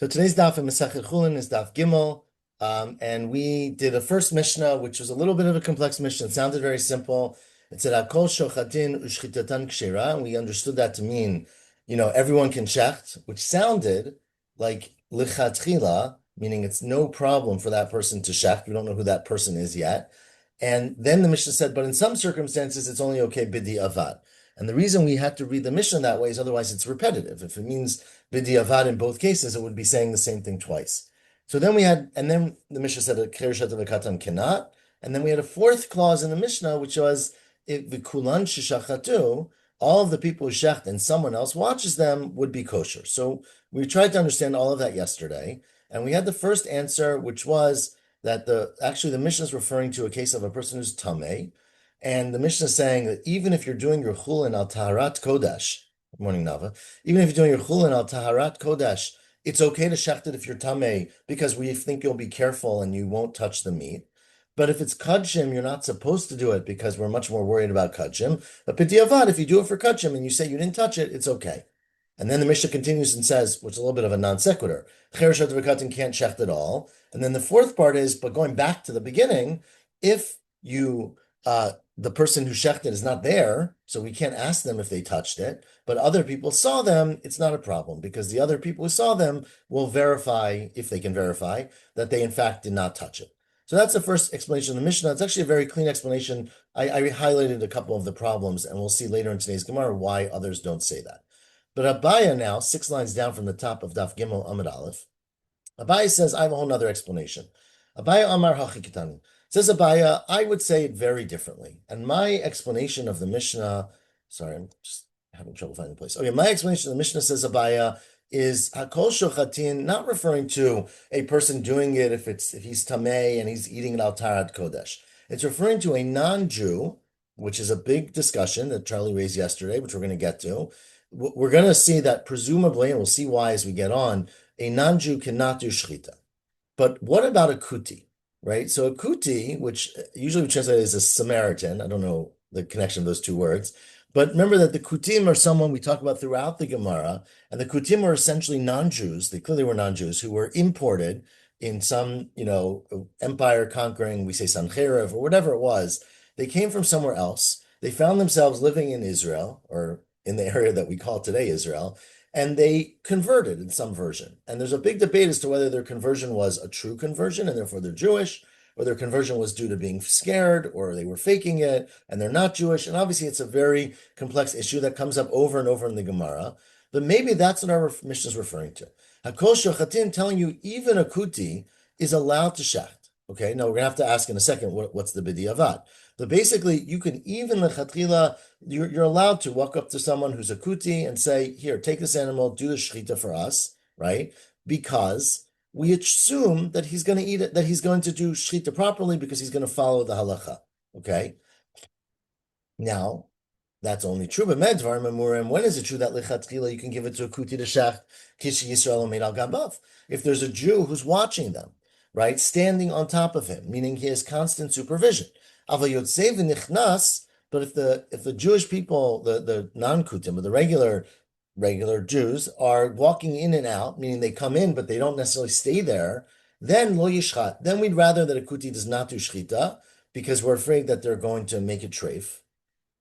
So today's daf in Masechet Chullin is daf Gimel, and we did a first Mishnah, which was a little bit of a complex Mishnah. It sounded very simple. It said Hakol shochatin ushchitatan kshera, and we understood that to mean, everyone can shecht, which sounded like lichatchila, meaning it's no problem for that person to shecht. We don't know who that person is yet. And then the Mishnah said, but in some circumstances, it's only okay bidi avad. And the reason we had to read the Mishnah that way is otherwise it's repetitive. If it means bidi avad in both cases, it would be saying the same thing twice. So then and then the Mishnah said that kher shata v'katan cannot. And then we had a fourth clause in the Mishnah, which was if the kulan shishachatu, all of the people who shecht and someone else watches them would be kosher. So we tried to understand all of that yesterday. And we had the first answer, which was that the Mishnah is referring to a case of a person who's tameh, and the Mishnah is saying that even if you're doing your chulin al taharat kodesh, good morning Nava, even if you're doing your chulin al taharat kodesh, it's okay to shecht it if you're tameh because we think you'll be careful and you won't touch the meat. But if it's kudshim, you're not supposed to do it because we're much more worried about kudshim. But b'diavad, if you do it for kudshim and you say you didn't touch it, it's okay. And then the Mishnah continues and says, which is a little bit of a non sequitur, cher shata v'katan can't shecht at all. And then the fourth part is, but going back to the beginning, if the person who shechted is not there, so we can't ask them if they touched it, but other people saw them, it's not a problem because the other people who saw them will verify, if they can verify, that they in fact did not touch it. So that's the first explanation of the Mishnah. It's actually a very clean explanation. I highlighted a couple of the problems, and we'll see later in today's Gemara why others don't say that. But Abaya now, 6 lines down from the top of Daf Gimel Amud Aleph, Abaya says, I have a whole other explanation. Abaya Amar Hachikitani. Says Abaya, I would say it very differently. And my explanation of the Mishnah, sorry, I'm just having trouble finding the place. Okay, my explanation of the Mishnah, says Abaya, is Hakol Shochatin, not referring to a person doing it if he's Tameh and he's eating it al Tarat Kodesh. It's referring to a non-Jew, which is a big discussion that Charlie raised yesterday, which we're going to get to. We're going to see that presumably, and we'll see why as we get on, a non-Jew cannot do shchita. But what about a kuti? Right? So a kuti, which usually we translate as a Samaritan, I don't know the connection of those two words, but remember that the kutim are someone we talk about throughout the Gemara, and the kutim are essentially non-Jews, they clearly were non-Jews, who were imported in some, empire conquering, we say Sancheiriv, or whatever it was. They came from somewhere else. They found themselves living in Israel, or in the area that we call today Israel, and they converted in some version. And there's a big debate as to whether their conversion was a true conversion and therefore they're Jewish, or their conversion was due to being scared, or they were faking it and they're not Jewish. And obviously it's a very complex issue that comes up over and over in the Gemara. But maybe that's what our Mishnah is referring to. Hakol shochatin, telling you even a kuti is allowed to shecht. Okay, now we're going to have to ask in a second what's the bidi avad. But basically, you can even lechatchila, you're allowed to walk up to someone who's a kuti and say, here, take this animal, do the shechita for us, right? Because we assume that he's going to eat it, that he's going to do shechita properly because he's going to follow the halacha, okay? Now, that's only true, but medvar memurim, when is it true that lechatchila you can give it to a kuti to shecht, kish Yisrael made al gabav? If there's a Jew who's watching them, right, standing on top of him, meaning he has constant supervision. But if the Jewish people, the non-kutim, or the regular Jews are walking in and out, meaning they come in but they don't necessarily stay there, then lo yishchat. Then we'd rather that a kuti does not do shchita because we're afraid that they're going to make it treif.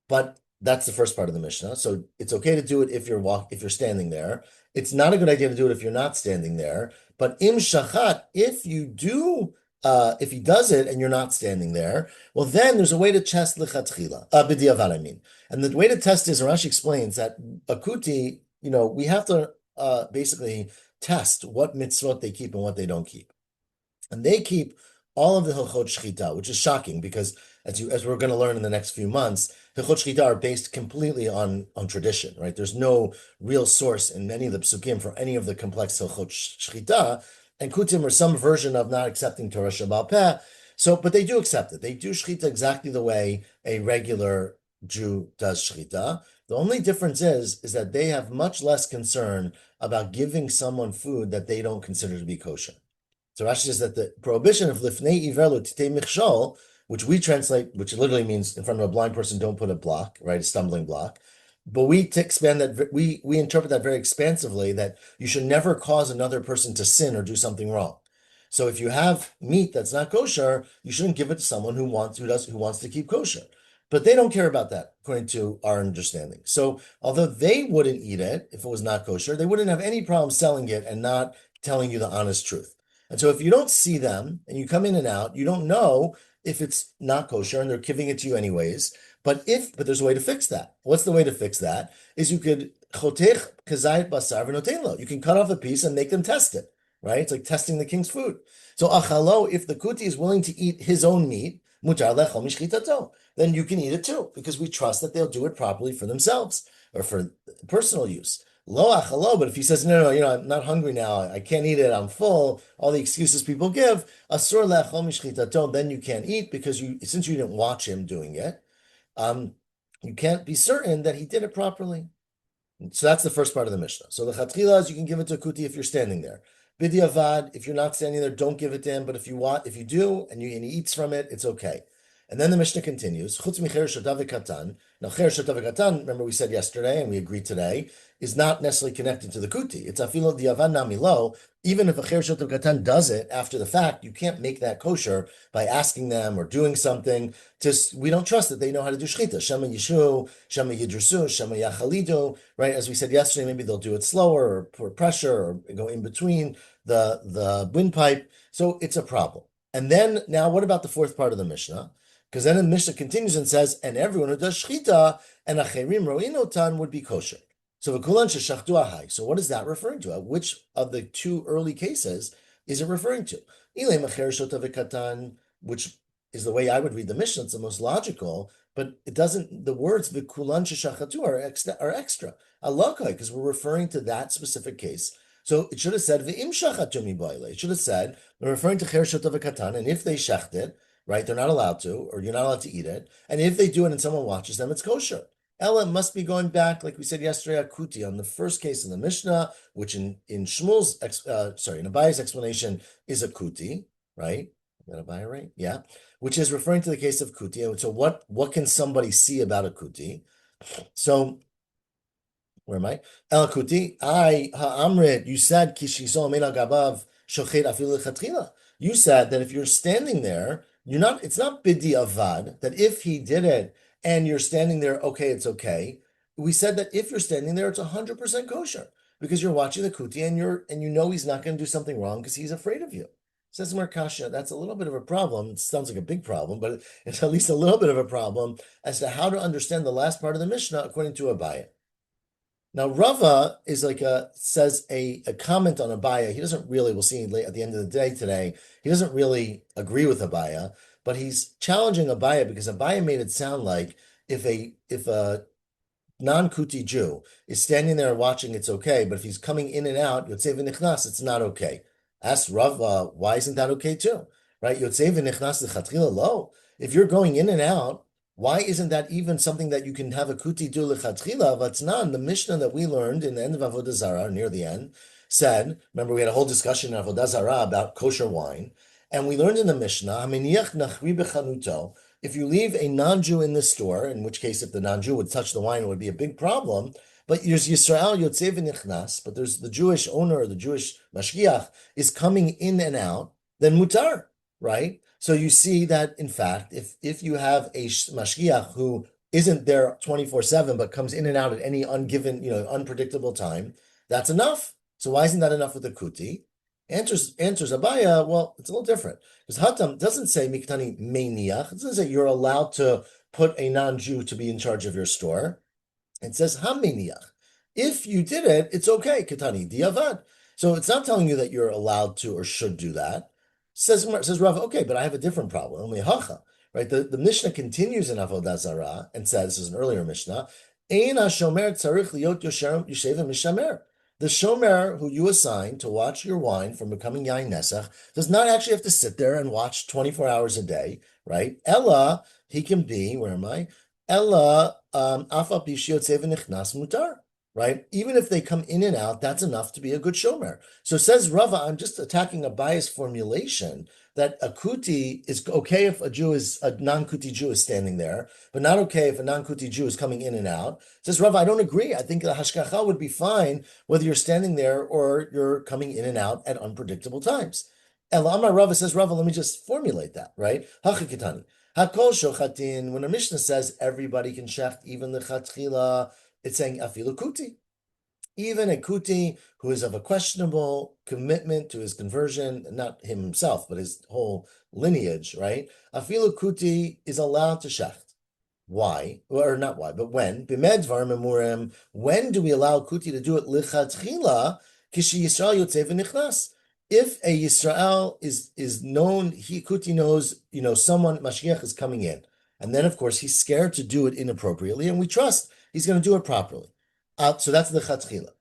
But that's the first part of the Mishnah. So it's okay to do it if you're standing there. It's not a good idea to do it if you're not standing there. But im shachat, if he does it and you're not standing there, well, then there's a way to test lichatchila, b'diavad, I mean. And the way to test is, Rashi explains that a kuti, we have to basically test what mitzvot they keep and what they don't keep. And they keep all of the hilchot shchita, which is shocking because as we're going to learn in the next few months, hilchot shchita are based completely on tradition, right? There's no real source in many of the psukim for any of the complex hilchot shchita, and kutim are some version of not accepting Torah Shebaal Peh. So, but they do accept it. They do shchita exactly the way a regular Jew does shchita. The only difference is that they have much less concern about giving someone food that they don't consider to be kosher. So Rashi says that the prohibition of lifnei iverlu titei michshol, which we translate, which literally means in front of a blind person, don't put a block, right, a stumbling block. But expand that, we interpret that very expansively, that you should never cause another person to sin or do something wrong. So if you have meat that's not kosher, you shouldn't give it to someone who wants to keep kosher. But they don't care about that, according to our understanding. So although they wouldn't eat it if it was not kosher, they wouldn't have any problem selling it and not telling you the honest truth. And so if you don't see them and you come in and out, you don't know if it's not kosher and they're giving it to you anyways. But there's a way to fix that. What's the way to fix that? Is you could chotech kazayit basar v'noten lo. You can cut off a piece and make them test it, right? It's like testing the king's food. So achalo, if the kuti is willing to eat his own meat, mutar lechol mishchitato, then you can eat it too, because we trust that they'll do it properly for themselves or for personal use. Lo achalo, but if he says, no, I'm not hungry now, I can't eat it, I'm full, all the excuses people give, asur lechol mishchitato, then you can't eat because since you didn't watch him doing it, you can't be certain that he did it properly. So that's the first part of the Mishnah. So the chatchila is you can give it to a kuti if you're standing there. B'diavad, if you're not standing there, don't give it to him. But if you do, and he eats from it, it's okay. And then the Mishnah continues. Chutz micher shotav katan. Now, cher shotav katan, remember we said yesterday, and we agreed today, is not necessarily connected to the kuti. It's afilo diavad namilo. Even if a cher shotav katan does it after the fact, you can't make that kosher by asking them or doing something. We don't trust that they know how to do shchita. Shema yishu, shema yidrusu, shema yachalidu. Right, as we said yesterday, maybe they'll do it slower or put pressure or go in between the windpipe. So it's a problem. And then now, what about the fourth part of the Mishnah? Because then the Mishnah continues and says, and everyone who does shchita and acherim ro'inotan would be kosher. So v'kulan sheshachtu ahai. So what is that referring to? Which of the two early cases is it referring to? Ilay macher shota v'katan, which is the way I would read the Mishnah. It's the most logical, but it doesn't. The words v'kulan sheshachatu are extra. Alakai, because we're referring to that specific case. So it should have said v'im shachatu miboile. It should have said we're referring to cher shota v'katan, and if they shecht it, right? They're not allowed to, or you're not allowed to eat it. And if they do it and someone watches them, it's kosher. Ella must be going back, like we said yesterday, akuti on the first case in the Mishnah, which in Shmuel's, in Abaya's explanation is a kuti, right? Is that Abaya right? Yeah. Which is referring to the case of kuti. And so what can somebody see about a kuti? So, where am I? El kuti, ha'amrit, you said, kishiso mena gabav shochet afilu lechatchila. You said that if you're standing there, it's not bidi avad, that if he did it and you're standing there, okay, it's okay. We said that if you're standing there, it's 100% kosher because you're watching the kuti and you know he's not going to do something wrong because he's afraid of you. Says Markasha, that's a little bit of a problem. It sounds like a big problem, but it's at least a little bit of a problem as to how to understand the last part of the Mishnah according to Abaya. Now, Rava says a comment on Abaya. He doesn't really, we'll see at the end of the day today, he doesn't really agree with Abaya, but he's challenging Abaya because Abaya made it sound like if a non-Kuti Jew is standing there watching, it's okay, but if he's coming in and out, Yotzei v'nichnas, it's not okay. Ask Rava, why isn't that okay too? Right? Yotzei v'nichnas l'chatchila lo. If you're going in and out, why isn't that even something that you can have a kuti do lechatchila? Vatznan, the Mishnah that we learned in the end of Avodah Zarah, near the end, said, remember we had a whole discussion in Avodah Zarah about kosher wine, and we learned in the Mishnah, if you leave a non-Jew in the store, in which case if the non-Jew would touch the wine, it would be a big problem, but there's Yisrael Yotzei v'nichnas, but there's the Jewish owner, or the Jewish mashgiach, is coming in and out, then mutar, right? So you see that, in fact, if you have a mashgiach who isn't there 24/7 but comes in and out at any unpredictable time, that's enough. So why isn't that enough with the kuti? Answers Abaya, well, it's a little different. Because Hatam doesn't say miktani meiniach. It doesn't say you're allowed to put a non-Jew to be in charge of your store. It says hameniach. If you did it, it's okay, katani diavad. So it's not telling you that you're allowed to or should do that. Says Rav, okay, but I have a different problem. Only hacha, right? The Mishnah continues in Avodah Zarah and says, this is an earlier Mishnah, Ein hashomer tzarich liot yoshev mishamer. The shomer who you assign to watch your wine from becoming yain nesach does not actually have to sit there and watch 24 hours a day, right? Ella, he can be, where am I? Ella, afa pishiot nichnas mutar. right? Even if they come in and out, that's enough to be a good shomer. So says Rava, I'm just attacking a biased formulation that a kuti is okay if a non-kuti Jew is standing there, but not okay if a non-kuti Jew is coming in and out. Says Rava, I don't agree. I think the hashgacha would be fine whether you're standing there or you're coming in and out at unpredictable times. Amar Rava says, Rava, let me just formulate that, right? Hachikitani. Hakol shochatin, when a Mishnah says everybody can shecht, even the chatchila, it's saying afilu kuti. Even a kuti who is of a questionable commitment to his conversion, not him himself, but his whole lineage, right? Afilu kuti is allowed to shecht. Why? Or not why, but when? B'medvar memurim, when do we allow kuti to do it lichatchila? Kishi Yisrael yotzei v'nichnas. If a Yisrael is known, kuti knows, someone, Mashiach is coming in. And then, of course, he's scared to do it inappropriately, and we trust he's going to do it properly. So that's the chatchila.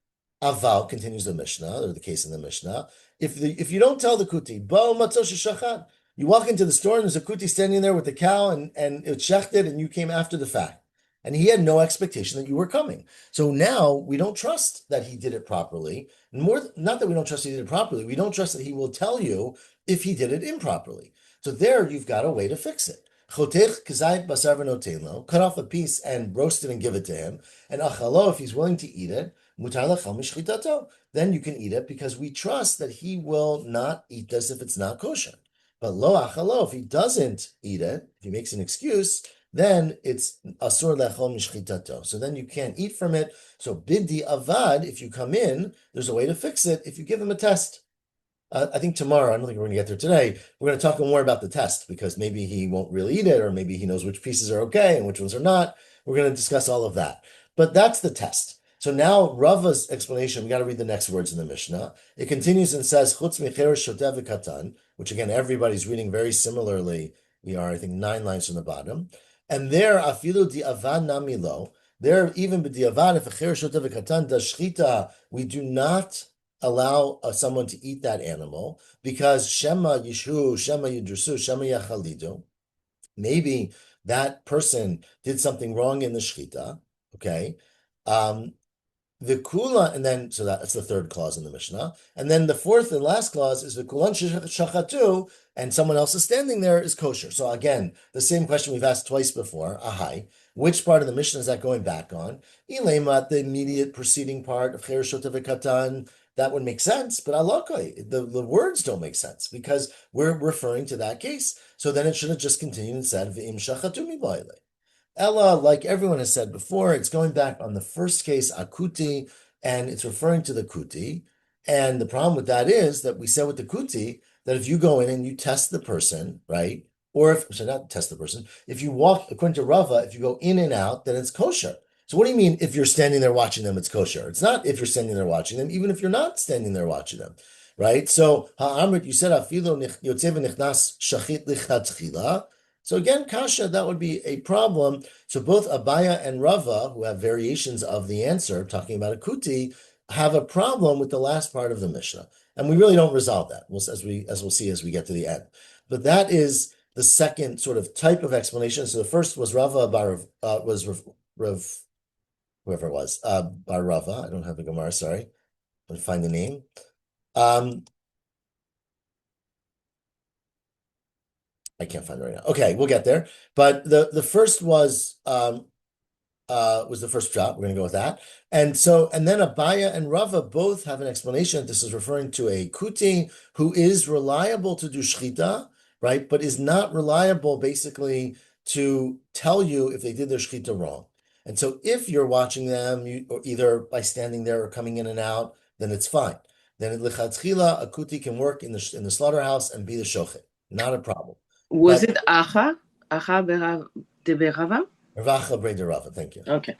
Aval, continues the Mishnah, or the case in the Mishnah. If you don't tell the kuti, bo matzo sheshachan, you walk into the store and there's a kuti standing there with the cow and it's shechted and you came after the fact. And he had no expectation that you were coming. So now we don't trust that he did it properly. And not that we don't trust he did it properly, we don't trust that he will tell you if he did it improperly. So there you've got a way to fix it. Chotech kazayit basar v'notein, cut off a piece and roast it and give it to him. And achalo, if he's willing to eat it, mutar lachal mishchitato, then you can eat it because we trust that he will not eat this if it's not kosher. But lo achalo, if he doesn't eat it, if he makes an excuse, then it's asur lechol mishchitato. So then you can't eat from it. So bidi avad, if you come in, there's a way to fix it if you give him a test. I think tomorrow, I don't think we're going to get there today, we're going to talk more about the test because maybe he won't really eat it or maybe he knows which pieces are okay and which ones are not. We're going to discuss all of that. But that's the test. So now Rava's explanation, we got to read the next words in the Mishnah. It continues and says, Chutz micheres shotev v'katan, which again, everybody's reading very similarly. We are, I think, 9 lines from the bottom. And there, afilu di avad namilo, there, even b'di avad, if a cheres shotev v'katan does shchita, we do not allow someone to eat that animal because Shema Yishu, Shema Yidrusu, Shema Yachalidu. Maybe that person did something wrong in the shchita, okay? The kula, and then, so that's the third clause in the Mishnah. And then the fourth and last clause is the kulan shachatu, and someone else is standing there is kosher. So again, the same question we've asked twice before, ahai. Which part of the Mishnah is that going back on? Ilemat, the immediate preceding part of Cher Shotev Katan, that would make sense, but alakai, the words don't make sense because we're referring to that case. So then it should have just continued and said, V'im shachatu mibayle. Ella, like everyone has said before, it's going back on the first case, akuti, and it's referring to the kuti. And the problem with that is that we said with the kuti that if you go in and you test the person, right? Or not test the person, if you walk, according to Rava, if you go in and out, then it's kosher. So what do you mean if you're standing there watching them, it's kosher? It's not if you're standing there watching them, even if you're not standing there watching them, right? So ha'amrit, you said afilo yotzev nichnas shachit lichatchila. So again, kasha, that would be a problem. So both Abaya and Rava, who have variations of the answer, talking about a kuti, have a problem with the last part of the Mishnah. And we really don't resolve that, as we'll see as we get to the end. But that is the second sort of type of explanation. So the first was Rava whoever it was, Bar Rava. I don't have the Gemara, sorry. I'm going to find the name. I can't find it right now. Okay, we'll get there. But the first was the first shot. We're going to go with that. And then Abaya and Rava both have an explanation. This is referring to a kuti who is reliable to do shchita, right? But is not reliable basically to tell you if they did their shchita wrong. And so if you're watching them, or either by standing there or coming in and out, then it's fine. Then in lichatchila, a kuti can work in the slaughterhouse and be the shochet. Not a problem. Was it Acha? Acha de Berava? Ravacha Brei de Rava, thank you. Okay.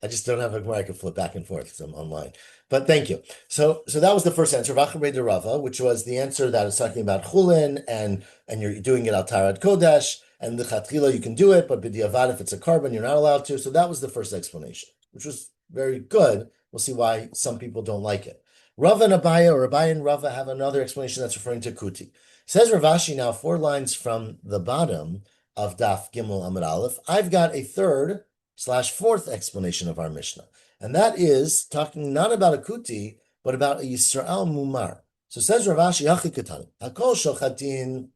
I just don't have a where I can flip back and forth because I'm online. But thank you. So that was the first answer, Ravacha Brei de Rava, which was the answer that is talking about Chullin and you're doing it al Tarad Kodesh, and the Chatchila you can do it, but b'diavad if it's a carbon, you're not allowed to. So that was the first explanation, which was very good. We'll see why some people don't like it. Rava and Abaya, or Abaya and Rava, have another explanation that's referring to kuti. Says Rav Ashi now, 4 lines from the bottom of Daf Gimel Amud Aleph. I've got a third slash fourth explanation of our Mishnah. And that is talking not about a kuti, but about a Yisrael Mumar. So says Rav Ashi, Hachi Katani, Hakol Shochatin,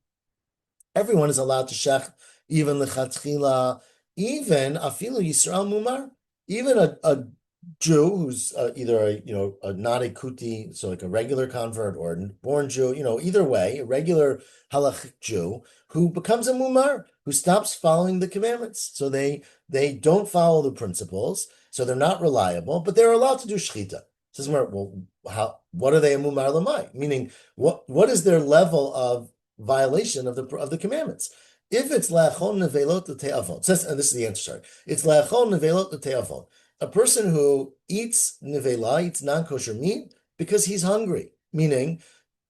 everyone is allowed to shech, even lechatchila, even afilu Yisrael Mumar, even a Jew who's either not a kuti, so like a regular convert or a born Jew, either way, a regular halachic Jew who becomes a mumar, who stops following the commandments. So they don't follow the principles, so they're not reliable, but they're allowed to do shchita. Says, well, what are they a mumar lamai? Meaning, what is their level of violation of the commandments? If it's la'achon nevelot l'te'avon, says, and this is the answer. Sorry, it's la'achon nevelot l'te'avon. A person who eats nevela, eats non-kosher meat because he's hungry, meaning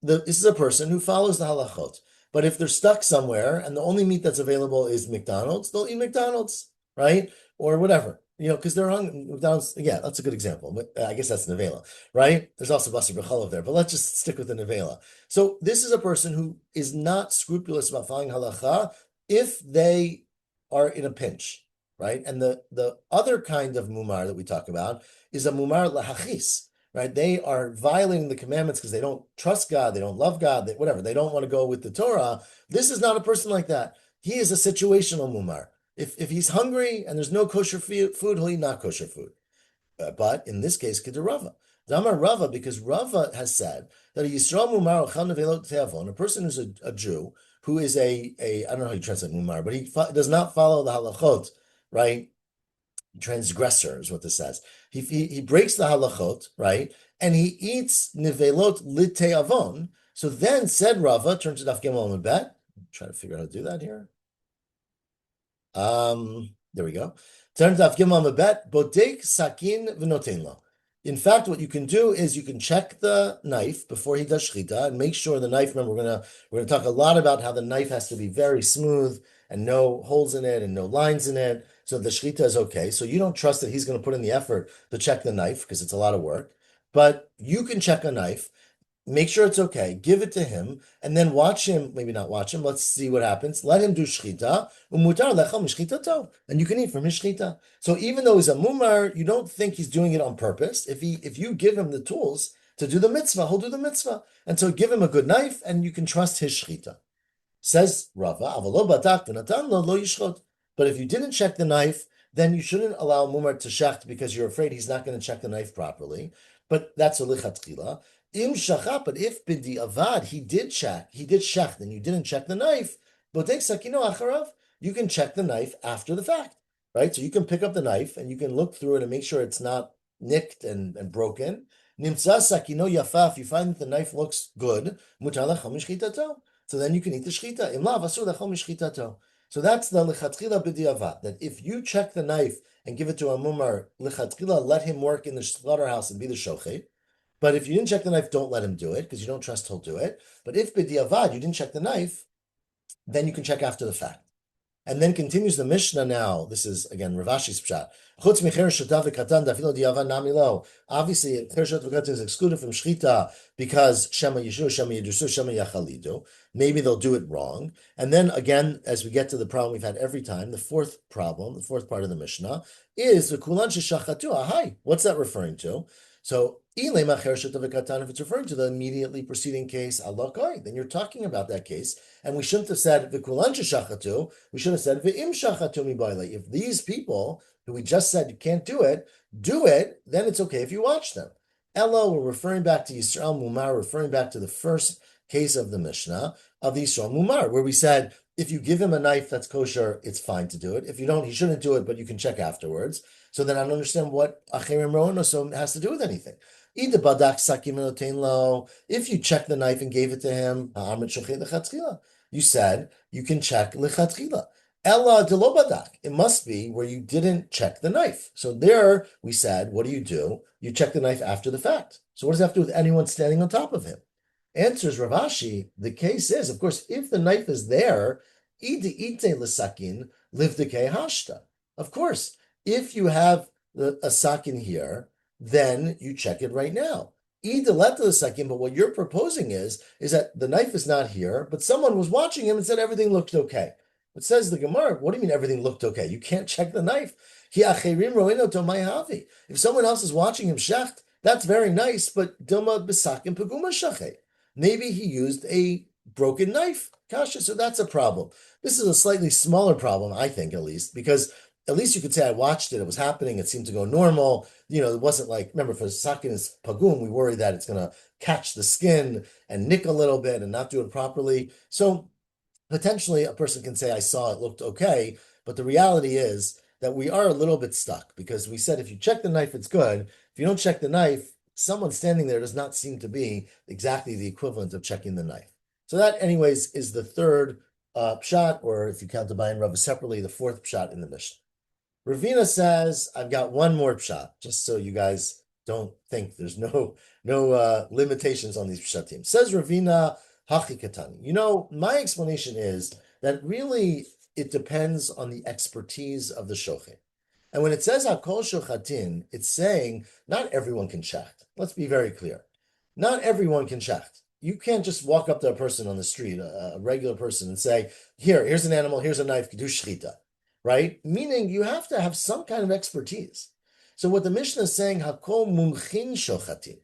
this is a person who follows the halachot. But if they're stuck somewhere and the only meat that's available is McDonald's, they'll eat McDonald's, right? Or whatever, because they're hungry. McDonald's, yeah, that's a good example. I guess that's nevela, right? There's also basar b'chalav there, but let's just stick with the nevela. So this is a person who is not scrupulous about following halacha if they are in a pinch. Right, and the other kind of mumar that we talk about is a mumar lahachis. Right, they are violating the commandments because they don't trust God, they don't love God, whatever. They don't want to go with the Torah. This is not a person like that. He is a situational mumar. If he's hungry and there's no kosher food, he'll eat not kosher food. But in this case, Kedarava. Damar Rava, because Rava has said that a Yisrael mumar te'avon, a person who's a Jew who is I don't know how you translate mumar, but he does not follow the halachot. Right? Transgressor is what this says. He breaks the halachot, right? And he eats nivelot l'te'avon. So then said Rava, turn to Daf Gimel and Bet. Try to figure out how to do that here. There we go. Turn to Daf Gimel and Bet. Bodek sakin v'noten lo. In fact, what you can do is you can check the knife before he does shchita and make sure the knife. Remember, we're gonna talk a lot about how the knife has to be very smooth and no holes in it and no lines in it, so the shchita is okay. So you don't trust that he's going to put in the effort to check the knife because it's a lot of work. But you can check a knife, make sure it's okay, give it to him, and then watch him. Maybe not watch him. Let's see what happens. Let him do shchita. Umutar lecha mishchitato, and you can eat from his shchita. So even though he's a mumar, you don't think he's doing it on purpose. If you give him the tools to do the mitzvah, he'll do the mitzvah. And so give him a good knife, and you can trust his shchita. Says Rava, avalo batak v'natan lo yishchot. But if you didn't check the knife, then you shouldn't allow mumar to shecht because you're afraid he's not going to check the knife properly. But that's a lichatchila. Im shachat, but if b'di avad he did shecht, and you didn't check the knife, botek sakino acharav, you can check the knife after the fact, right? So you can pick up the knife and you can look through it and make sure it's not nicked and broken. Nimtza sakino yafa, if you find that the knife looks good, mutar lecha mishchitato. So then you can eat the shchita. Imlav asur lechol mishchitato. So that's the lichatchila b'diavad, that if you check the knife and give it to a mumar, lichatchila, let him work in the slaughterhouse and be the shochet. But if you didn't check the knife, don't let him do it because you don't trust he'll do it. But if b'diavad you didn't check the knife, then you can check after the fact. And then continues the Mishnah now. This is, again, Rav Ashi's pshat. Obviously, cher shot v'katan is excluded from shchita because shema yishu, shema yidrusu, shema yachalidu. Maybe they'll do it wrong. And then again, as we get to the problem we've had every time, the fourth problem, the fourth part of the Mishnah, is the kulan sheshachatu. Ahai, what's that referring to? So, if it's referring to the immediately preceding case, then you're talking about that case, and we shouldn't have said v'kulan sheshachatu. We should have said v'im shachatu mibayle. If these people who we just said you can't do it, then it's okay if you watch them. Ella, we're referring back to Yisrael Mumar, referring back to the first case of the Mishnah of the Yisrael Mumar, where we said if you give him a knife that's kosher, it's fine to do it. If you don't, he shouldn't do it, but you can check afterwards. So then I don't understand what Acherim Rono has to do with anything. If you check the knife and gave it to him, you said you can check lechatchila. Ella de lo badak. It must be where you didn't check the knife. So there we said, what do? You check the knife after the fact. So what does that have to do with anyone standing on top of him? Answers Rav Ashi, the case is, of course, if the knife is there, ide ite lesakin livdike hashta. Of course, if you have a sakin here, then you check it right now. Ide leta lesakin, but what you're proposing is that the knife is not here, but someone was watching him and said everything looked okay. It says the Gemara, what do you mean everything looked okay? You can't check the knife. If someone else is watching him shecht, that's very nice, but Dilma Bisakim Paguma Shachet. Maybe he used a broken knife. Kasha, so that's a problem. This is a slightly smaller problem, I think, at least, because at least you could say I watched it, it was happening, it seemed to go normal. It wasn't like, remember, for Sakin is Pagum, we worry that it's going to catch the skin and nick a little bit and not do it properly. So potentially a person can say, I saw it looked okay, but the reality is that we are a little bit stuck because we said if you check the knife, it's good. If you don't check the knife, someone standing there does not seem to be exactly the equivalent of checking the knife. So that, anyways, is the third pshat, or if you count the Abai and Rava separately, the fourth pshat in the Mishnah. Ravina says, I've got one more pshat, just so you guys don't think there's no limitations on these pshatim. Says Ravina, Hachikatani. My explanation is that really it depends on the expertise of the shochet. And when it says Hakol Shochatin, it's saying not everyone can shecht. Let's be very clear. Not everyone can shecht. You can't just walk up to a person on the street, a regular person, and say, here's an animal, here's a knife, do shchita, right? Meaning you have to have some kind of expertise. So what the Mishnah is saying, Hakol Mumchin Shochatin.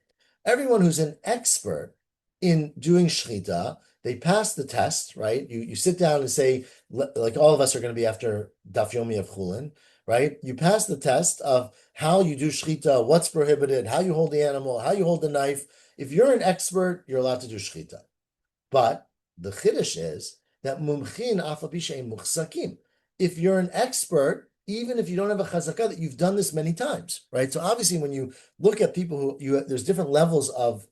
Everyone who's an expert in doing shchita, they pass the test, right? You sit down and say, like all of us are going to be after Daf Yomi of Chullin, right? You pass the test of how you do shchita, what's prohibited, how you hold the animal, how you hold the knife. If you're an expert, you're allowed to do shchita. But the chiddush is that mumchin afapishay muchsakim. If you're an expert, even if you don't have a chazakah, that you've done this many times, right? So obviously, when you look at people there's different levels of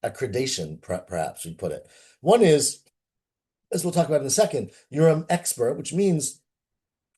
accreditation, perhaps we put it. One is, as we'll talk about in a second, you're an expert, which means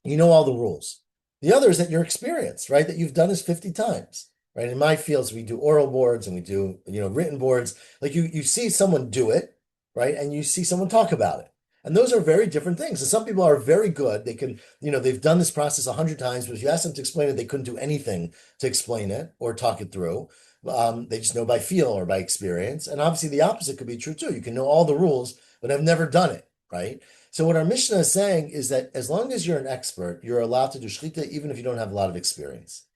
you know all the rules. The other is that you're experienced, right? That you've done this 50 times, right? In my fields, we do oral boards and we do, written boards. Like you see someone do it, right? And you see someone talk about it. And those are very different things. And some people are very good. They can, they've done this process 100 times, but if you ask them to explain it, they couldn't do anything to explain it or talk it through. They just know by feel or by experience. And obviously the opposite could be true too. You can know all the rules, but have never done it, right? So what our Mishnah is saying is that as long as you're an expert, you're allowed to do shchita even if you don't have a lot of experience.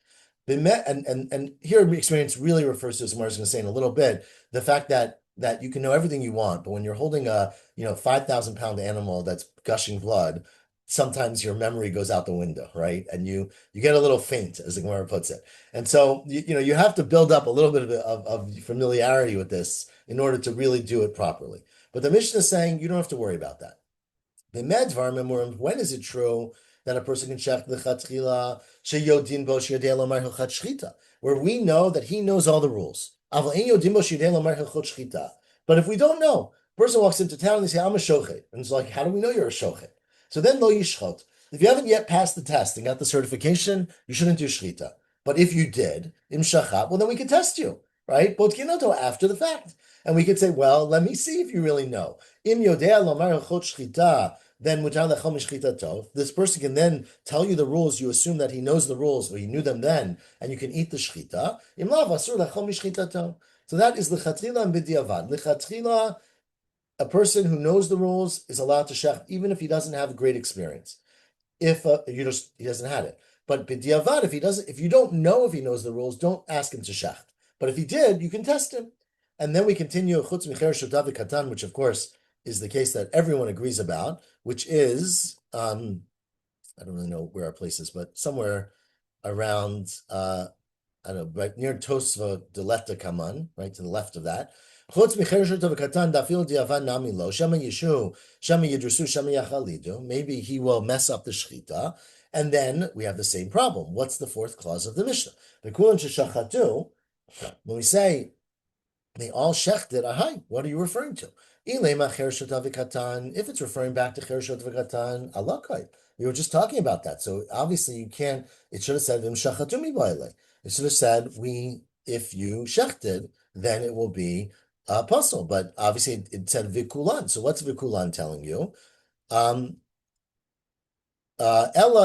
And here experience really refers to, as Mar's going to say in a little bit, the fact that you can know everything you want, but when you're holding a 5,000-pound animal that's gushing blood, sometimes your memory goes out the window, right? And you get a little faint, as the Gemara puts it. And so you have to build up a little bit of familiarity with this in order to really do it properly. But the Mishnah is saying you don't have to worry about that. When is it true that a person can shecht l'chatchila sheyodin bo sheyodei lomar hilchat shchita, where we know that he knows all the rules? But if we don't know, a person walks into town and they say, I'm a shochet. And it's like, how do we know you're a shochet? So then lo yishchot. If you haven't yet passed the test and got the certification, you shouldn't do shchita. But if you did, im shachat, well, then we can test you, right? Botkinoto after the fact. And we could say, well, let me see if you really know. Im yodea lomar hilchot shchita, then this person can then tell you the rules. You assume that he knows the rules, or he knew them then, and you can eat the shchita. So that is lechatchila and b'diavad. Lechatchila, a person who knows the rules is allowed to shech even if he doesn't have great experience. If he doesn't have it. But b'diavad, if you don't know if he knows the rules, don't ask him to shech. But if he did, you can test him. And then we continue chutz micher shotav katan, which of course is the case that everyone agrees about, which is, I don't really know where our place is, but somewhere around, I don't know, right near Tosva Deleta Kaman, right to the left of that. Maybe he will mess up the shchita, and then we have the same problem. What's the fourth clause of the Mishnah? When we say they all shechted, ahai, what are you referring to? If it's referring back to Chershot V'Katan, alakai. We were just talking about that. So obviously you can't, it should have said, Vim Shachatumi Baile. It should have said, if you shechted, then it will be a puzzle. But obviously it said Vikulan. So what's Vikulan telling you? Ella,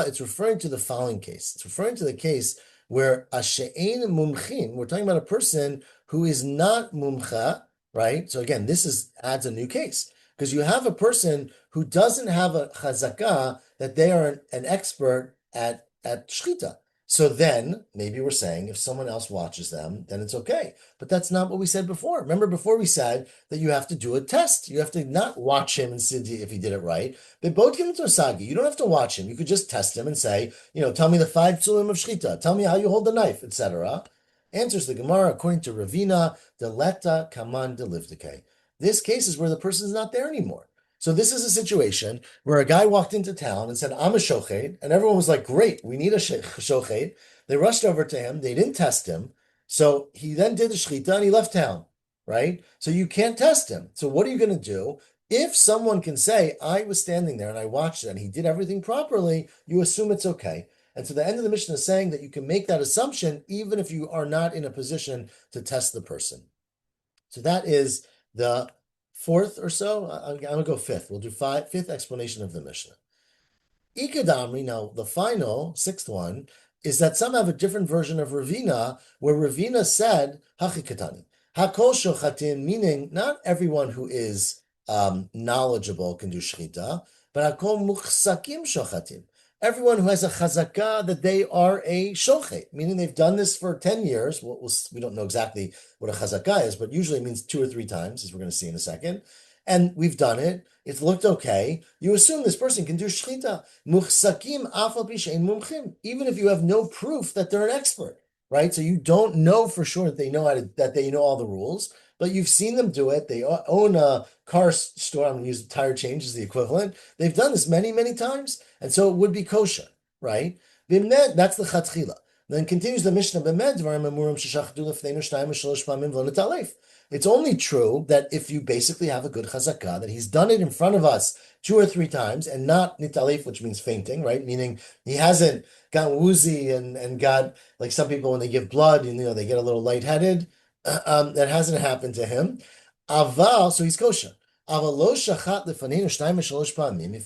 it's referring to the following case. It's referring to the case where Ashe'ein Mumchin, we're talking about a person who is not Mumcha, right? So again, this adds a new case. because you have a person who doesn't have a chazakah that they are an expert at shchita. So then maybe we're saying if someone else watches them, then it's okay. But that's not what we said before. Remember before we said that you have to do a test. You have to not watch him and see if he did it right. But both give him to Osagi. You don't have to watch him. You could just test him and say, tell me the 5 psulim of shchita. Tell me how you hold the knife, etc. Answers the Gemara according to Ravina, deleta kaman delivdike. This case is where the person's not there anymore. So this is a situation where a guy walked into town and said, I'm a shochet, and everyone was like, great, we need a shochet. They rushed over to him. They didn't test him. So he then did the shechita and he left town, right? So you can't test him. So what are you going to do? If someone can say, I was standing there and I watched it and he did everything properly, you assume it's okay. And so the end of the Mishnah is saying that you can make that assumption even if you are not in a position to test the person. So that is the fourth or so. I'm going to go fifth. We'll do fifth explanation of the Mishnah. Ikadamri, now the final, sixth one, is that some have a different version of Ravina, where Ravina said, Hachikatani. Hakol shochatin, meaning not everyone who is knowledgeable can do shchita, but hakol muchsakim shochatim. Everyone who has a chazakah that they are a shochet, meaning they've done this for 10 years. We don't know exactly what a chazakah is, but usually it means 2 or 3 times, as we're going to see in a second. And we've done it. It's looked okay. You assume this person can do shchita. Muchsakim afal pi she'ein mumchim, even if you have no proof that they're an expert, right? So you don't know for sure that they know all the rules, but you've seen them do it. They own a car store. I'm going to use tire change as the equivalent. They've done this many, many times, and so it would be kosher, right? That's the chatchila. Then continues the Mishnah. It's only true that if you basically have a good chazakah, that he's done it in front of us 2 or 3 times, and not nitalef, which means fainting, right? Meaning he hasn't gotten woozy and got, like some people when they give blood, they get a little lightheaded. That hasn't happened to him. Aval, so he's kosher. If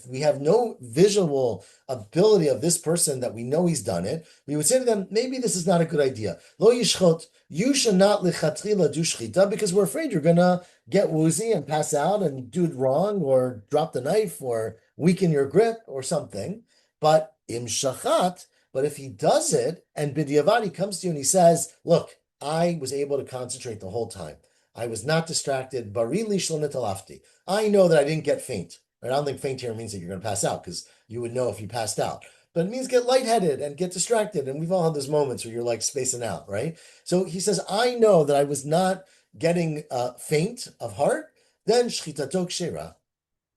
we have no visual ability of this person that we know he's done it, we would say to them, maybe this is not a good idea. Lo yishchot, you should not lichatchila do shchita because we're afraid you're going to get woozy and pass out and do it wrong or drop the knife or weaken your grip or something. But im shachat, but if he does it and b'diavad, he comes to you and he says, look, I was able to concentrate the whole time. I was not distracted. Bari li shlo nitalafti. I know that I didn't get faint. I don't think faint here means that you're going to pass out because you would know if you passed out. But it means get lightheaded and get distracted. And we've all had those moments where you're like spacing out, right? So he says, I know that I was not getting faint of heart. Then shchitato kshera.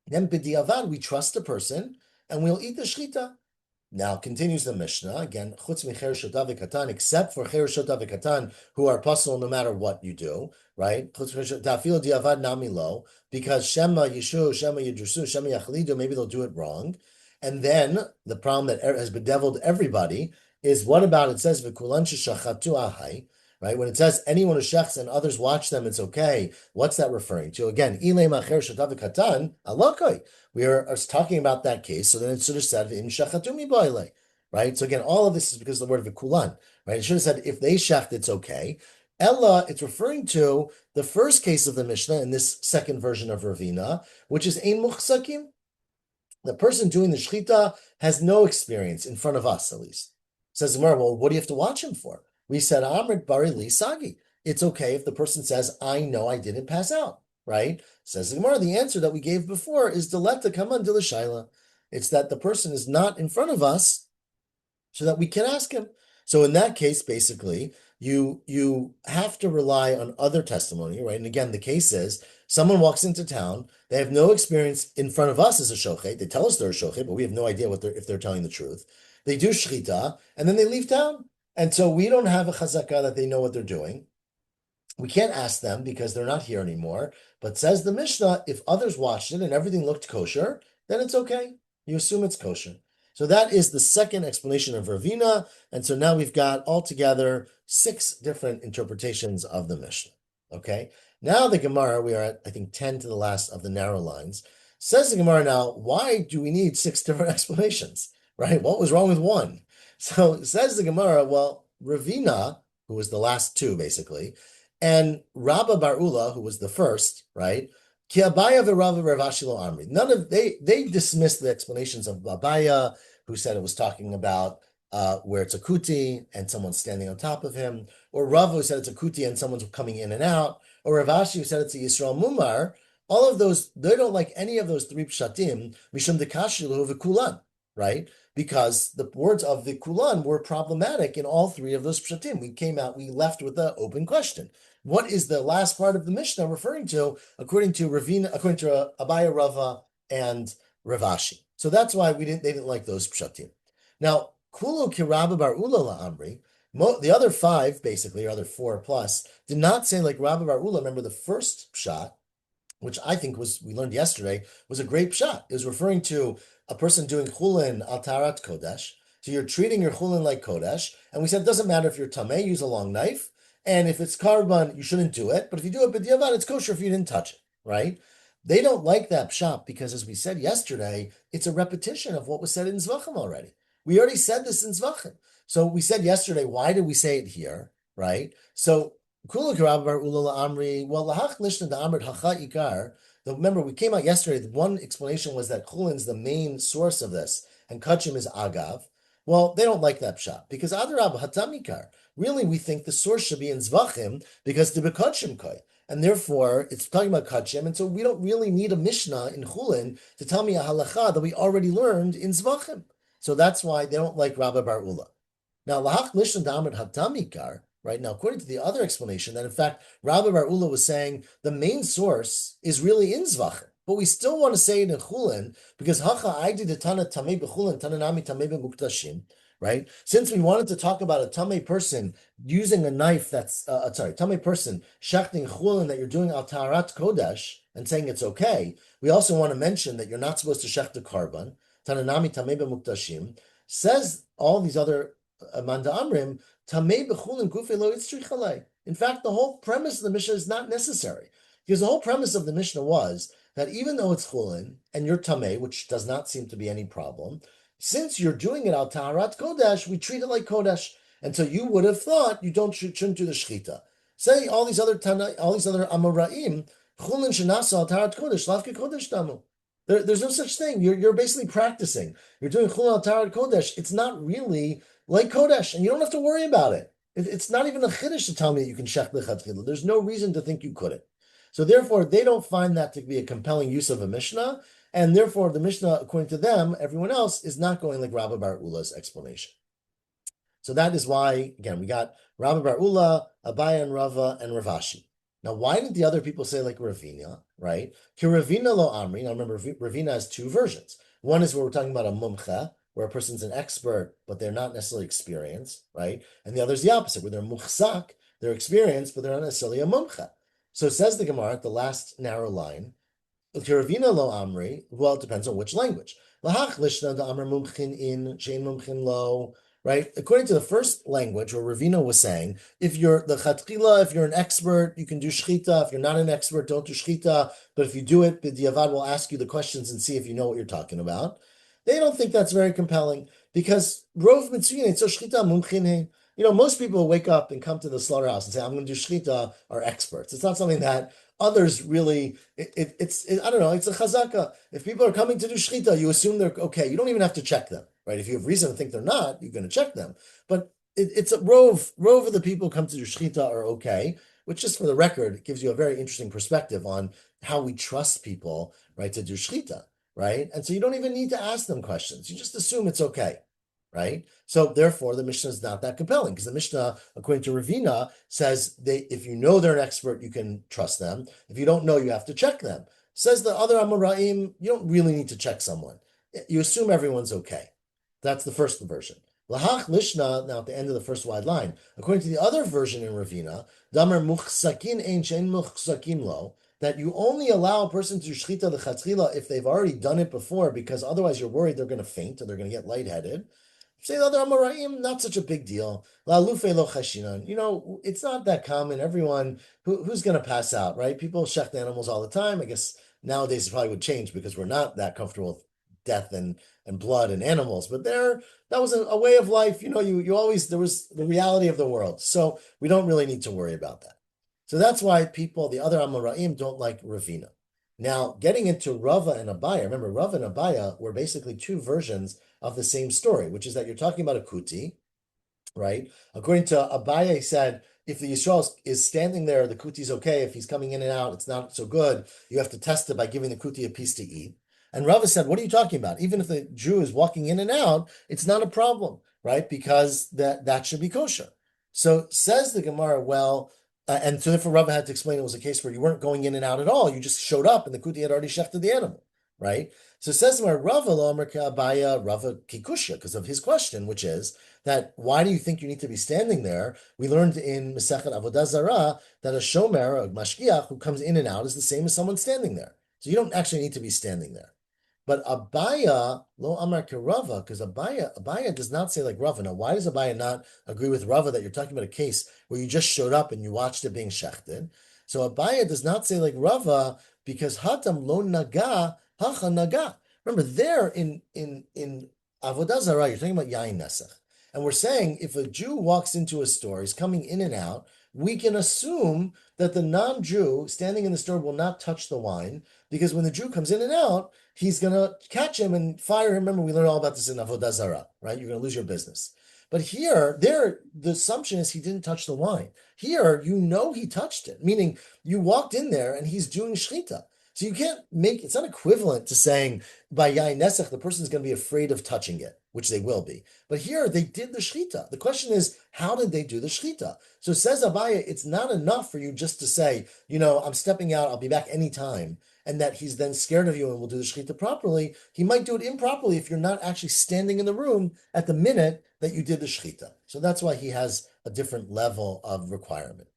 Then b'diavad, we trust the person and we'll eat the shchita. Now continues the Mishnah again. Chutz micher shota v'katan, except for cher shota v'katan, who are puzzle no matter what you do, right? Tafil diavad nami lo, because shema yishu, shema yidrusu, shema yachlidu, maybe they'll do it wrong. And then the problem that has bedeviled everybody is what about it says v'kulan sheshachatu ahai, right? When it says anyone who shechs and others watch them, it's okay. What's that referring to? Again, ilei macher shota v'katan alokoi. We are talking about that case, so then it should have said in shachatumi boile, right? So again, all of this is because of the word v'kulan, right? It should have said if they shecht, it's okay. Ella, it's referring to the first case of the Mishnah in this second version of Ravina, which is ein muchsakim. The person doing the shchita has no experience in front of us, at least. Says the Gemara, well, what do you have to watch him for? We said Amrit bari li sagi. It's okay if the person says, I know I didn't pass out. Right? Says the Gemara, the answer that we gave before is deleta kaman dilashaila. It's that the person is not in front of us so that we can ask him. So in that case, basically, you have to rely on other testimony, right? And again, the case is someone walks into town, they have no experience in front of us as a shochet. They tell us they're a shochet, but we have no idea if they're telling the truth. They do shchita, and then they leave town. And so we don't have a chazakah that they know what they're doing. We can't ask them because they're not here anymore. But says the Mishnah, if others watched it and everything looked kosher, then it's okay. You assume it's kosher. So that is the second explanation of Ravina. And so now we've got altogether 6 different interpretations of the Mishnah. Okay. Now the Gemara, we are at, I think, 10 to the last of the narrow lines. Says the Gemara now, why do we need 6 different explanations? Right? What was wrong with one? So says the Gemara, well, Ravina, who was the last 2, basically, and Rabba Bar Ula, who was the first, right? Ki Abaya v'Rava Rav Ashi lo Amri. They dismissed the explanations of Abaya, who said it was talking about where it's a kuti and someone's standing on top of him, or Rav who said it's a kuti and someone's coming in and out, or Rav Ashi who said it's a Yisrael Mumar. All of those, they don't like any of those three pshatim, mishum dekashilu v'kulan, right? Because the words of the kulan were problematic in all three of those pshatim. We left with an open question. What is the last part of the Mishnah referring to, according to Abaya Rava and Rav Ashi? So that's why they didn't like those pshatim. Now, Kulu Kirabba Bar Ula Amri, the other five, basically, or other four plus, did not say like Rabba Bar Ula. Remember the first pshat, which I think we learned yesterday, was a great pshat. It was referring to a person doing chulin al tarat kodesh. So you're treating your chulin like kodesh, and we said it doesn't matter if you're tameh, use a long knife, and if it's karban, you shouldn't do it. But if you do it b'diavad, it's kosher if you didn't touch it, right? They don't like that pshat because, as we said yesterday, it's a repetition of what was said in Zvachim already. We already said this in Zvachim. So we said yesterday, why did we say it here, right? So remember, we came out yesterday. The one explanation was that Chulin's the main source of this, and Kachim is Agav. Well, they don't like that pshat because Adarab Hatamikar. Really, we think the source should be in Zvachim because the Bekachim Koi. And therefore, it's talking about Kachim, and so we don't really need a Mishnah in Chulin to tell me a halacha that we already learned in Zvachim. So that's why they don't like Rabba Bar Ula. Now, Lahach Lishon Damar Hatamikar. Right now, according to the other explanation, that in fact Rabbi Bar Ula was saying the main source is really in Zvachim, but we still want to say it in Chulin because Hacha Aidi de Tana Tamei Bechulin Tananami Tamei Bemuktashim. Right? Since we wanted to talk about a Tamei person using a knife Tamei person shechting Chulin that you're doing al Taharat Kodesh and saying it's okay, we also want to mention that you're not supposed to shecht a karban. Tananami Tamei Bemuktashim says all these other Manda Amrim. In fact, the whole premise of the Mishnah is not necessary because the whole premise of the Mishnah was that even though it's chulin and you're tamei, which does not seem to be any problem, since you're doing it al taharat kodesh, we treat it like kodesh, and so you would have thought you shouldn't do the shechita. Say all these other amoraim chulin shenasa al taharat kodesh lavke kodesh tamu. There's no such thing. You're basically practicing. You're doing chulin al taharat kodesh. It's not really like Kodesh, and you don't have to worry about it. It's not even a chiddush to tell me that you can shech lechatchila. There's no reason to think you couldn't. So therefore, they don't find that to be a compelling use of a Mishnah, and therefore the Mishnah, according to them, everyone else is not going like Rabbi Bar Ula's explanation. So that is why, again, we got Rabbi Bar Ula, Abaya and Rava, and Rav Ashi. Now, why did the other people say like Ravina, right? Ki Ravina lo Amri. Now remember, Ravina has two versions. One is where we're talking about a mumcha, where a person's an expert, but they're not necessarily experienced, right? And the other is the opposite, where they're muchzak, they're experienced, but they're not necessarily a mumcha. So says the Gemara, the last narrow line, Kiravina lo amri, well, it depends on which language. Lahach lishna da amr mumchin in, shein mumchin lo, right? According to the first language, where Ravina was saying, if you're an expert, you can do shchita. If you're not an expert, don't do shchita. But if you do it, the Avad will ask you the questions and see if you know what you're talking about. They don't think that's very compelling because rov mitzvah so shchita mumchin. Most people who wake up and come to the slaughterhouse and say, "I'm going to do shchita," are experts. It's not something that others really. It's I don't know. It's a chazaka. If people are coming to do shchita, you assume they're okay. You don't even have to check them, right? If you have reason to think they're not, you're going to check them. But it's a rov of the people who come to do shchita are okay. Which, just for the record, gives you a very interesting perspective on how we trust people, right, to do shchita. Right? And so you don't even need to ask them questions. You just assume it's okay, right? So therefore, the Mishnah is not that compelling because the Mishnah, according to Ravina, says if you know they're an expert, you can trust them. If you don't know, you have to check them. Says the other Amoraim, you don't really need to check someone. You assume everyone's okay. That's the first version. Lahach Lishna, now at the end of the first wide line, according to the other version in Ravina, Damar Muchsakin Ein Shein Muchsakin Lo, that you only allow a person to do shchita lechatchila if they've already done it before, because otherwise you're worried they're going to faint or they're going to get lightheaded. Say the other Amoraim, not such a big deal. La lufe lo chashinan. It's not that common. Everyone who's going to pass out, right? People shecht animals all the time. I guess nowadays it probably would change because we're not that comfortable with death and blood and animals. But that was a way of life. You always, there was the reality of the world. So we don't really need to worry about that. So that's why the other Amoraim don't like Ravina. Now, getting into Rava and Abaya, remember, Rava and Abaya were basically two versions of the same story, which is that you're talking about a kuti, right? According to Abaya, he said, if the Yisrael is standing there, the kuti is okay. If he's coming in and out, it's not so good. You have to test it by giving the kuti a piece to eat. And Rava said, what are you talking about? Even if the Jew is walking in and out, it's not a problem, right? Because that should be kosher. So says the Gemara, well, and so therefore Rava had to explain it was a case where you weren't going in and out at all. You just showed up and the kuti had already shechted the animal, right? So it says where Rava lo Amar Abaya Rava Kikusha, because of his question, which is that why do you think you need to be standing there? We learned in Masechet Avodah Zarah that a shomer, a mashgiach, who comes in and out is the same as someone standing there. So you don't actually need to be standing there. But Abaya lo Amar Rava, because Abaya does not say like Rava. Now, why does Abaya not agree with Rava that you're talking about a case where you just showed up and you watched it being shechted? So Abaya does not say like Rava because Hatam lo naga hacha naga. Remember, there in Avodah Zarah, you're talking about yain nesach. And we're saying if a Jew walks into a store, he's coming in and out, we can assume that the non-Jew standing in the store will not touch the wine because when the Jew comes in and out, he's going to catch him and fire him. Remember, we learned all about this in Avodah Zarah, right? You're going to lose your business. But here, the assumption is he didn't touch the wine. Here, you know he touched it, meaning you walked in there and he's doing shchita. So you can't make, it's not equivalent to saying by yain nesach, the person is going to be afraid of touching it, which they will be. But here they did the shechita. The question is, how did they do the shechita? So says Abaya, it's not enough for you just to say, I'm stepping out, I'll be back anytime, and that he's then scared of you and will do the shechita properly. He might do it improperly if you're not actually standing in the room at the minute that you did the shechita. So that's why he has a different level of requirement.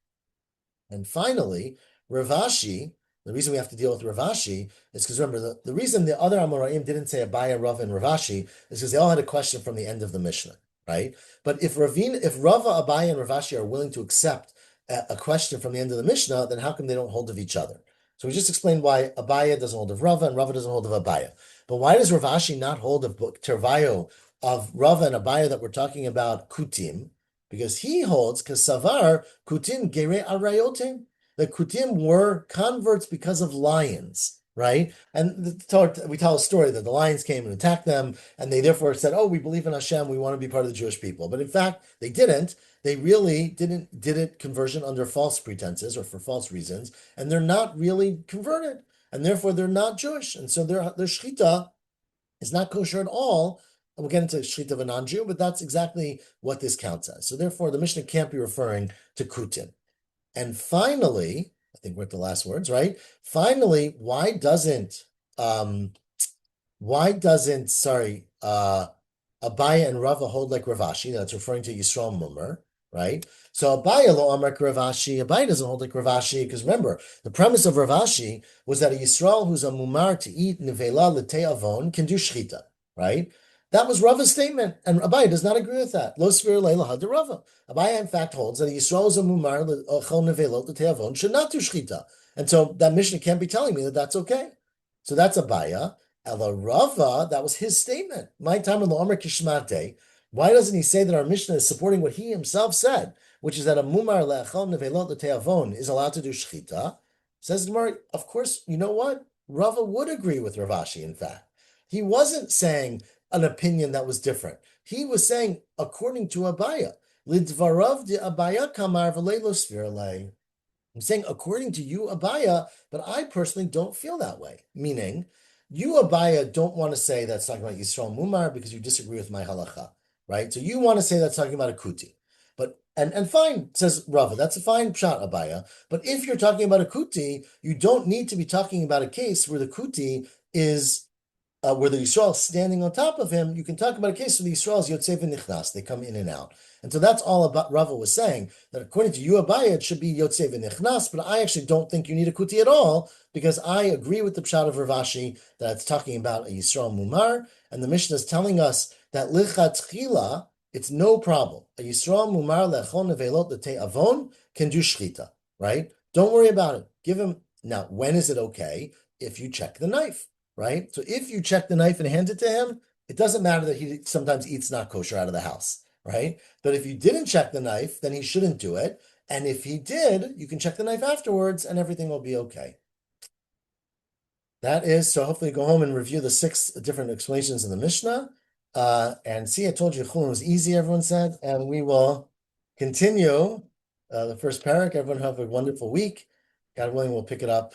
And finally, Rav Ashi, the reason we have to deal with Rav Ashi is because remember, the reason the other Amoraim didn't say Abaya, Rav, and Rav Ashi is because they all had a question from the end of the Mishnah, right? But if Rava, Abaya, and Rav Ashi are willing to accept a question from the end of the Mishnah, then how come they don't hold of each other? So we just explained why Abaya doesn't hold of Rava and Rava doesn't hold of Abaya. But why does Rav Ashi not hold of Tervayo of Rava and Abaya that we're talking about Kutim? Because he holds, because Savar, Kutim Gere Arayotim. The Kutim were converts because of lions, right? And we tell a story that the lions came and attacked them, and they therefore said, oh, we believe in Hashem, we want to be part of the Jewish people. But in fact, they didn't. They really did it conversion under false pretenses or for false reasons, and they're not really converted, and therefore they're not Jewish. And so their shechita is not kosher at all. And we'll get into shechita of a non-Jew, but that's exactly what this counts as. So therefore, the Mishnah can't be referring to Kutim. And finally, I think we're at the last words, right? Finally, why doesn't Abaya and Rava hold like Rav Ashi? That's referring to Yisrael Mumar, right? So Abaya lo amar Rav Ashi. Abaya doesn't hold like Rav Ashi because remember, the premise of Rav Ashi was that a Yisrael who's a Mumar to eat nevela l'tei avon can do shchita, right? That was Rava's statement, and Abaya does not agree with that. Lo svir leila had Rava. Abaya, in fact, holds that a Yisrael is a mumar l'chol nevelot l'teavon should not do shchita, and so that Mishnah can't be telling me that that's okay. So that's Abaya. Ela Rava, that was his statement. My time in Omer Kishmate. Why doesn't he say that our Mishnah is supporting what he himself said, which is that a mumar l'chol nevelot l'teavon is allowed to do shchita? Says the Gemara, of course, you know what? Rava would agree with Rav Ashi, in fact. He wasn't saying an opinion that was different. He was saying, according to Abaya, Lidvarav de Abaya kamar v'leilo svirle. I'm saying, according to you, Abaya, but I personally don't feel that way. Meaning, you, Abaya, don't want to say that's talking about Yisrael Mumar because you disagree with my halacha, right? So you want to say that's talking about a kuti. But and fine, says Rava, that's a fine shot, Abaya. But if you're talking about a kuti, you don't need to be talking about a case where the kuti is where the Yisrael is standing on top of him. You can talk about a case where the Yisrael is Yotzei v'nichnas, they come in and out. And so that's all about Rava was saying, that according to you, Abaya, it should be Yotzei v'nichnas, but I actually don't think you need a kuti at all, because I agree with the pshat of Rav Ashi that it's talking about a Yisrael Mumar, and the Mishnah is telling us that lichatchila, it's no problem. A Yisrael Mumar lechon nevelot l'tei avon can do shchita, right? Don't worry about it. Give him, now, when is it okay? If you check the knife. Right? So if you check the knife and hand it to him, it doesn't matter that he sometimes eats not kosher out of the house, right? But if you didn't check the knife, then he shouldn't do it. And if he did, you can check the knife afterwards and everything will be okay. That is, so hopefully go home and review the 6 different explanations in the Mishnah. And see, I told you Chullin was easy, everyone said, and we will continue the first parak. Everyone have a wonderful week. God willing, we'll pick it up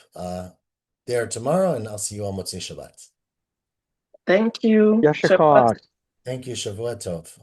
there tomorrow, and I'll see you on Motzei Shabbat. Thank you. Yasher Shabbat Koach. Thank you, Shavua Tov.